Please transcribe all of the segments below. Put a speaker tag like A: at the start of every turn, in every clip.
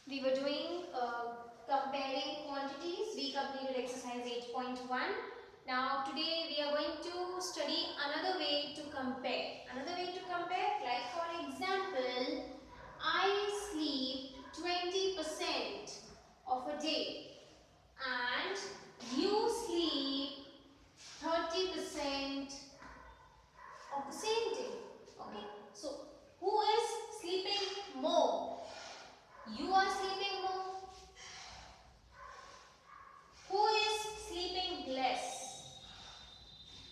A: We were doing comparing quantities. We completed exercise 8.1. Now today we are going to study another way to compare. Another way to compare, like for example, I sleep 20% of a day and you sleep 30% of the same day. Okay, so who is sleeping more? You are sleeping more. Who is sleeping less?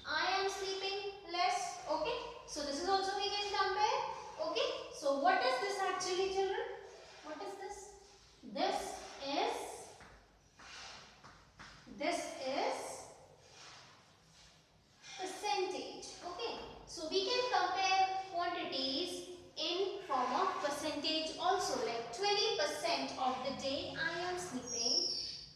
A: I am sleeping less. Okay, so this is also we can compare. Okay, so what is this actually, children? What is this? This is percentage. Okay, so we can compare quantities in form of percentage also, like 20% of the day I am sleeping,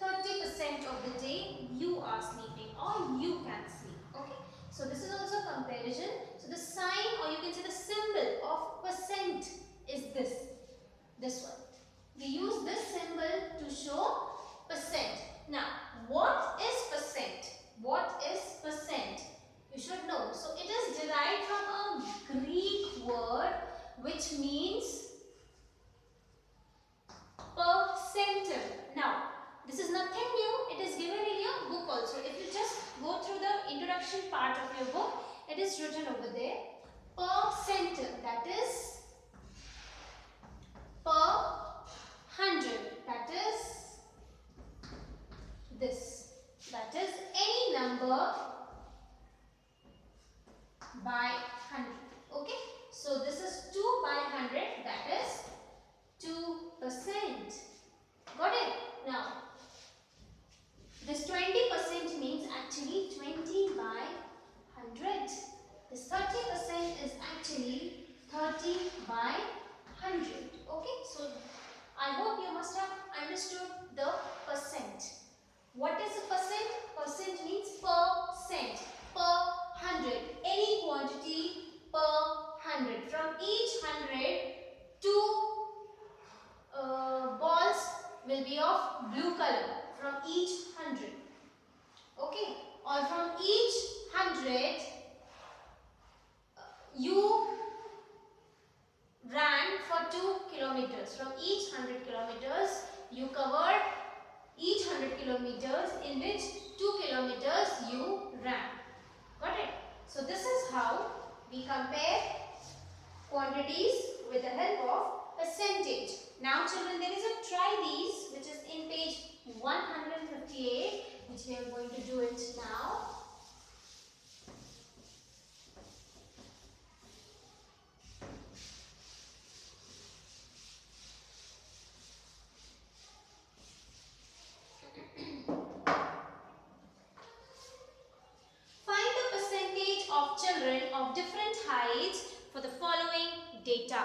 A: 30% of the day you are sleeping or you can sleep. Okay, so this is also comparison. So the sign, or you can say the symbol of percent is this one. We use this symbol to show percent. Now what is percent? What is percent? You should know. So it is derived from a Greek word which means percentum. Now this is nothing new. It is given in your book also. If you just go through the introduction part of your book, it is written over there. Percentum, that is per 100. That is this. That is any number by 100. Okay, so this is 2 by 100, that is 2%. Got it? Now this 20% means actually 20 by 100. This 30% is actually 30 by 100. Okay, so I hope you must have understood the percent. What is a percent? Percent means percent, per 100, any quantity per 100. From each 100, two balls will be of blue color from each 100. Okay, or from each 100, you ran for 2 kilometers. From each 100 kilometers, you covered each 100 kilometers, in which 2 kilometers you ran. Got it? So this is how we compare quantities with the help of percentage. Now children, there is a try these which is in page 158, which we are going to do it now. Find the percentage of children of different heights for the following data.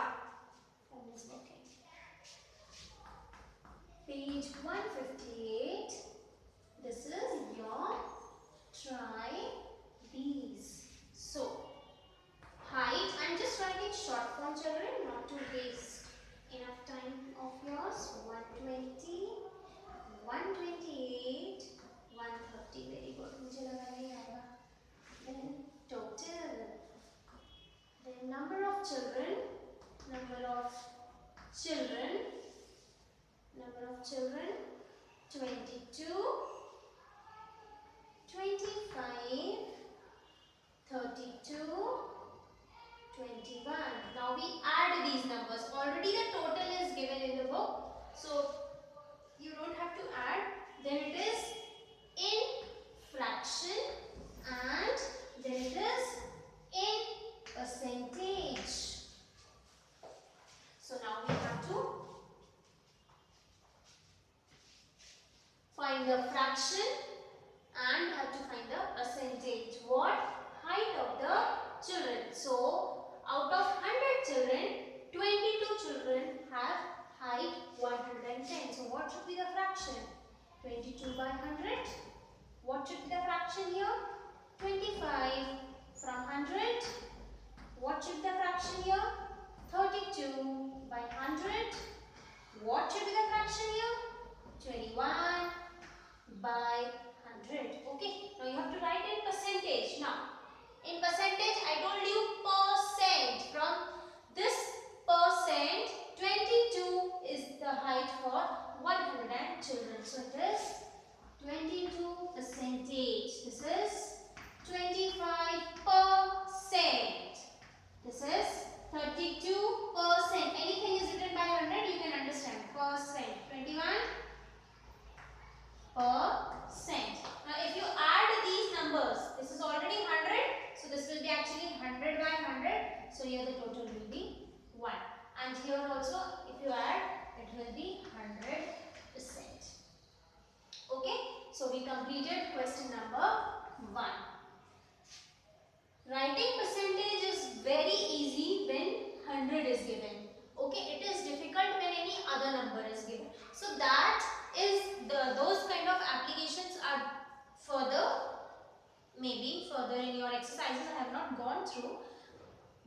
A: Page 158. This is your try these. So, height, I'm just writing short form children, not to waste enough time of yours. 120, 128, 130. Very good. मुझे लगा नहीं आएगा. Then total. Then number of children, number of children, 22, 25, 32, 21. Now we add these numbers. Already the total is given in the book, so you don't have to add. Then it is in fraction and then it is in percentage. So now we have to find the fraction and have to find the percentage. What? Height of the children. So out of 100 children, 22 children have height 110. So what should be the fraction? 22 by 100. What should be the fraction here? 25 from 100. What should be the fraction here? 32 by 100. What should be the fraction? In percentage, I told you percent. From this percent, 22 is the height for 100 children. So it is 22 percentage. This is 25%. This is 32%. Anything is written by 100, you can understand. Percent. 21%. Now if you add these numbers, this is already 100. So this will be actually 100 by 100. So here the total will be 1. And here also if you add, it will be 100%. Okay. So we completed question number 1. Writing percentage is very easy when 100 is given. Okay, it is difficult when any other number is given. So that is those kind of applications are maybe further in your exercises. I have not gone through.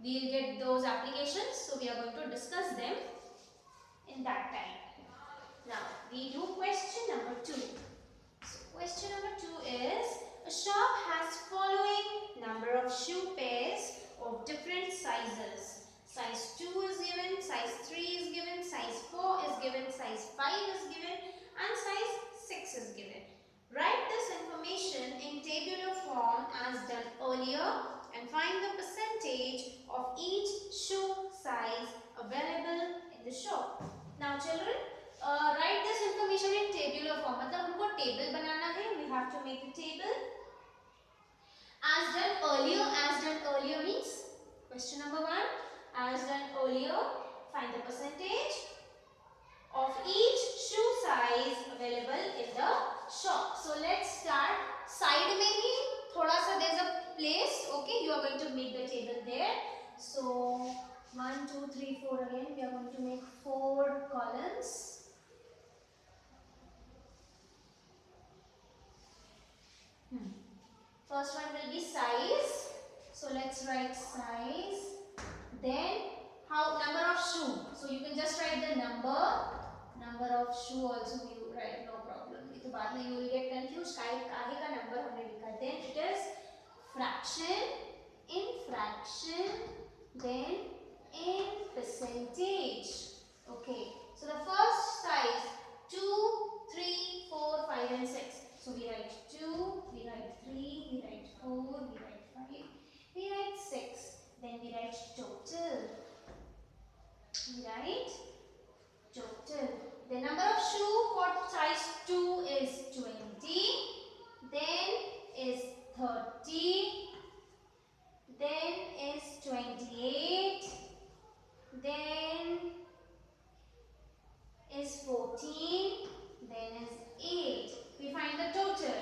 A: We will get those applications. So we are going to discuss them in that time. Now we do question number 2. So question number 2 is, a shop has following number of shoe pairs of different sizes. Size 2 is given, size 3 is given, size 4 is given, size 5 is given, and size 6 is given. Write this information in tabular form as done earlier and find the percentage of each shoe size available in the shop. Now children, write this information in tabular form. मतलब हमको table बनाना है. We have to make the table. As done earlier means question number 1. As done earlier, find the percentage of each shoe size available in the shop. So let's start. Side में ही थोड़ा सा there's a place. Okay, you are going to make the table there. So 1, 2, 3, 4 again. We are going to make 4 columns. First one will be size. So let's write size. Then number of shoe. So you can just write the number of shoe also you write, no problem. तो बाद में you will get confused. काहे का number हमने लिखा. Then it is fraction, in fraction, then in percentage. Okay. So the first size 2, 3, 4, 5 and 6. So we write 2, we write 3, we write 4, we write 5, we write 6. Then we write total. We write total. The number of shoe for size 2 is 20. Then is 30. Then is 28. Then is 14. Then is 8. We find the total.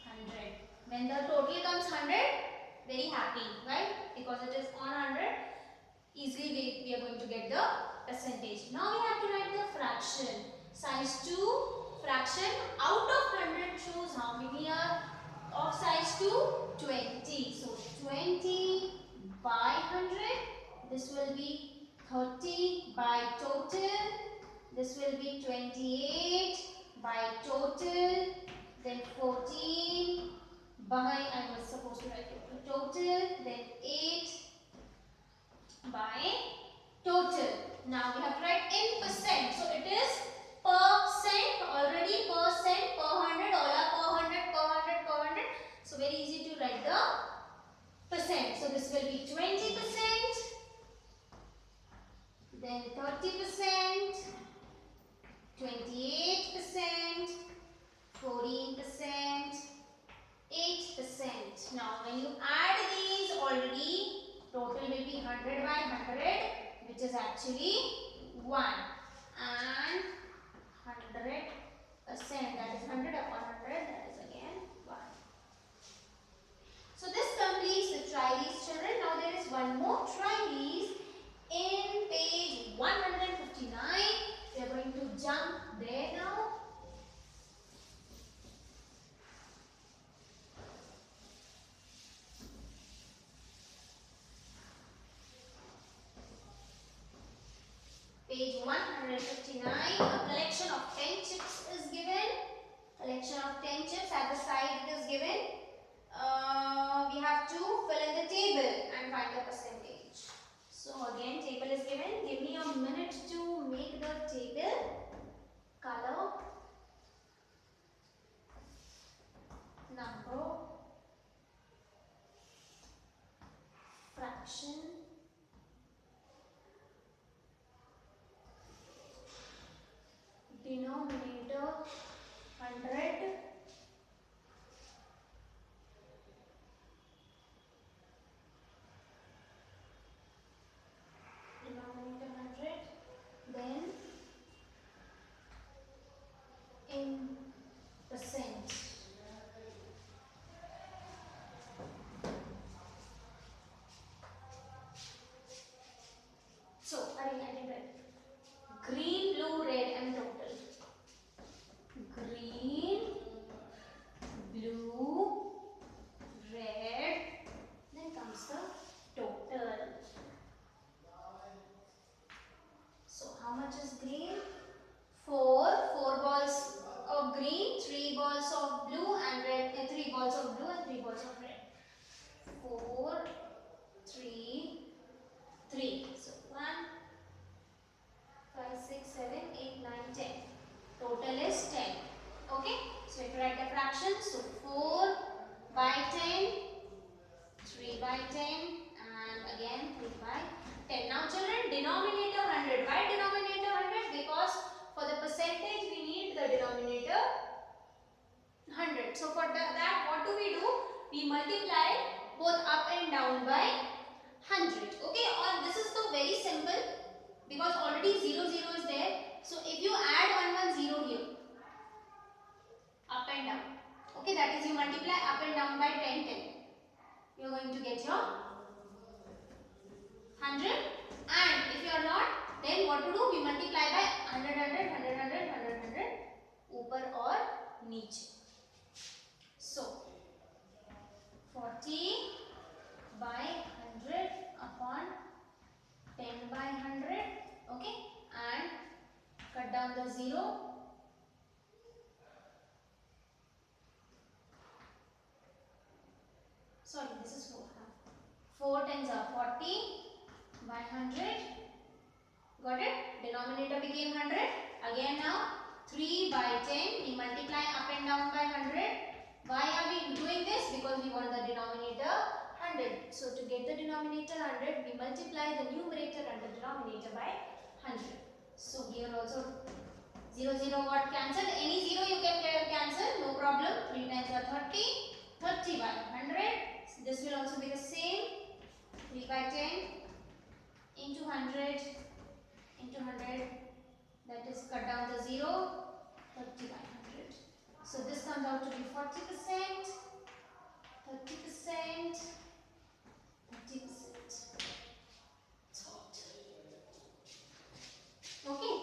A: 100. When the total comes 100, very happy, right? Because it is on 100, easily we are going to get the percentage. Now we have to write the fraction. Size 2, fraction, out of 100 shoes, how many are of size 2? 20. So 20 by 100. This will be 30 by total. This will be 28 by total. Then 14 by, I was supposed to write total. Then 8 by total. Now we have to write in percent. So it is percent, already percent, per 100, per 100, per 100, per 100. So very easy to write the percent. So this will be 20%, then 30%, 28%, 14%, 8%. Now when you add these already, total will be 100 by 100, which is actually 1, and 100%, that is 100 upon 100, that is again 1. So this completes the try these, children. Now there is one more try these in page 159. We are going to jump there now. Page 159, a collection of a minute to make the table. Color, number, fraction, denominator 100, denominator 100, then in percent. So, I didn't write. Green, blue, red and total. Green, blue, red, then comes the total. So, how much is green? 4 balls of green, 3 balls of blue and red, 3 balls of blue and 3 balls of red. 4, 3, 3. So 1, 5, 6, 7, 8, 9, 10. Total is 10. Okay. So if you write the fraction, so 4 by 10, 3 by 10 and again 3 by 10. Now children, denominator 100. Why denominator 100? Because for the percentage we need the denominator 100. So for that what do? We multiply both up and down by 100. Okay, or this is so very simple because already 0 is there. So if you add 1 here, up and down. Okay, that is you multiply up and down by 10. You are going to get your 100. And if you are not, then what to do? We multiply by 100, 100, ऊपर और नीचे. So 40 by 100 upon 10 by 100. Okay, and cut down the 0. Sorry, this is 4. 4 tens are 40 by 100. Got it? Denominator became 100. Again now 3 by 10. We multiply up and down by 100. Why are we doing this? Because we want the denominator 100. So to get the denominator 100, we multiply the numerator and the denominator by 100. So here also 0 got cancelled. Any 0 you can cancel, no problem. 3 times are 30. 30 by 100. So this will also be the same. 3 by 10 into 100 into 100. That is cut down the 0. 30 by 100. So this comes out to be 40%, 30%, 30%. Okay,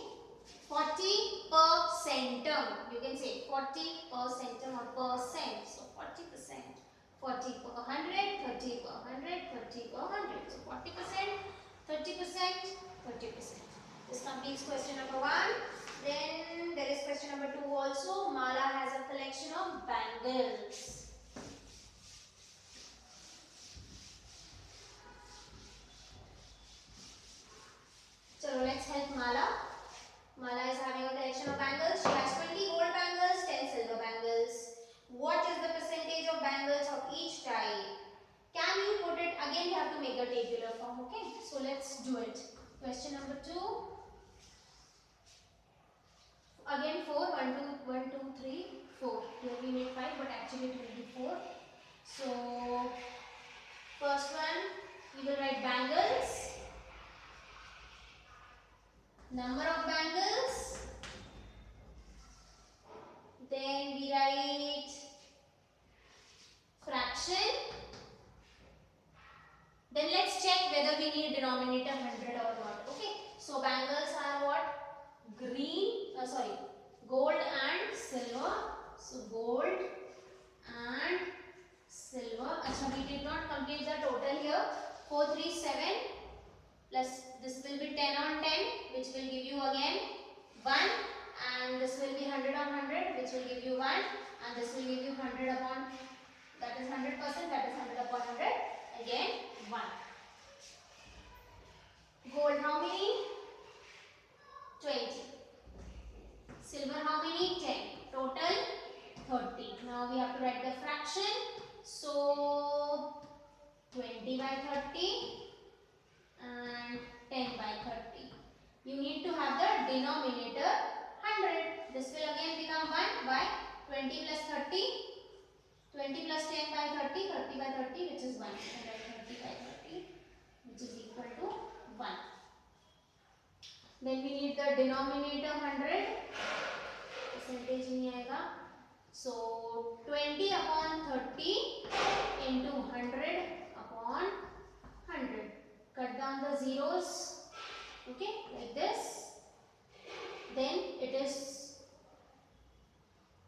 A: 40 per centum. You can say 40 per centum or percent. So 40%, 40 per 100, 30 per 100, 30 per 100. So 40%, 30%, 30%. This completes question number 1. Then there is question number 2 also. Mala has a collection of bangles. So let's help Mala. Mala is having a collection of bangles. She has 20 gold bangles, 10 silver bangles. What is the percentage of bangles of each type? Can you put it? Again, you have to make a tabular form. Okay. So let's do it. Question number 2. Again 4, 1, 2, 3, 4. Here we made 5, but actually it will be 4. So first one, we will write bangles. Number of bangles. Then we write fraction. Then let's check whether we need denominator 100 or not. Okay. So bangles are what? Gold and silver. So gold and silver. Achha, we did not complete the total here. 437 plus this will be 10 on 10, which will give you again 1, and this will be 100 on 100, which will give you 1, and this will give you 100 upon, that is 100%, that is 100 upon 100, again 1. Gold how many? So 20 by 30 and 10 by 30. You need to have the denominator 100. This will again become 1 by 20 plus 30. 20 plus 10 by 30. 30 by 30, which is 1. And write 30 by 30, which is equal to 1. Then we need the denominator 100. Percentage नहीं आएगा. So 20 upon 30 into 100 upon 100. Cut down the zeros. Okay, like this. Then it is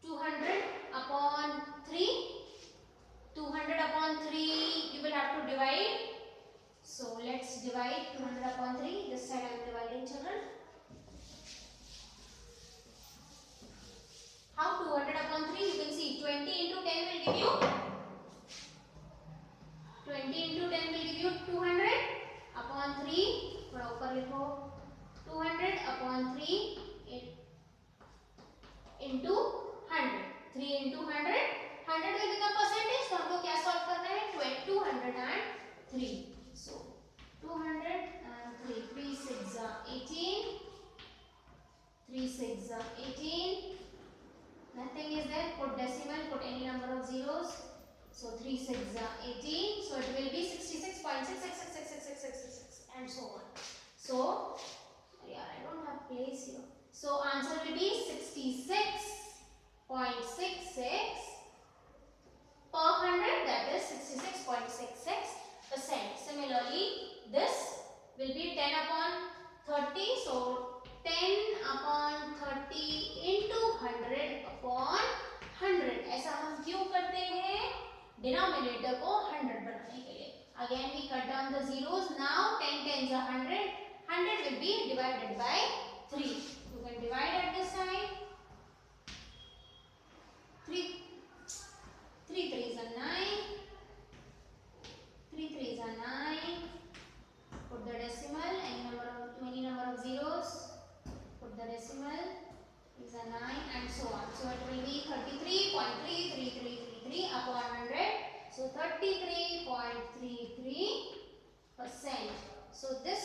A: 200 upon 3. 200 upon 3 you will have to divide. So let's divide 200 upon 3. This side I am dividing, children. How 200 upon 3? You can see 20 into 10 will give you 20 into 10 will give you 200 upon 3. थोड़ा ऊपर लिखो. 200 upon 3 into 100. 3 into 100. 100 will become percentage. तो हमको क्या solve करना है? 203. So 203. 3 6 are 18. 3 6 are 18. Nothing is there. Put decimal. Put any number of zeros. So 3 6 are 18. So it will be 66.66666666 and so on. So yeah, I don't have place here. So answer will be 66.66 per 100. That is 66.66%. Similarly, this will be 10 upon 30. So 10 upon 30 into 100 upon 100. ऐसा हम क्यों करते हैं? Denominator को 100 बनाने के लिए. Again we cut down the zeros. Now 10 tens are 100. 100 will be divided by 3. You can divide at this side. 3 3s are 9. 3 3s are 9. Put the decimal. Any number of zeros. Put the decimal. These are 9 and so on. So it will be 33.33333 upon 100. So 33.33%. So this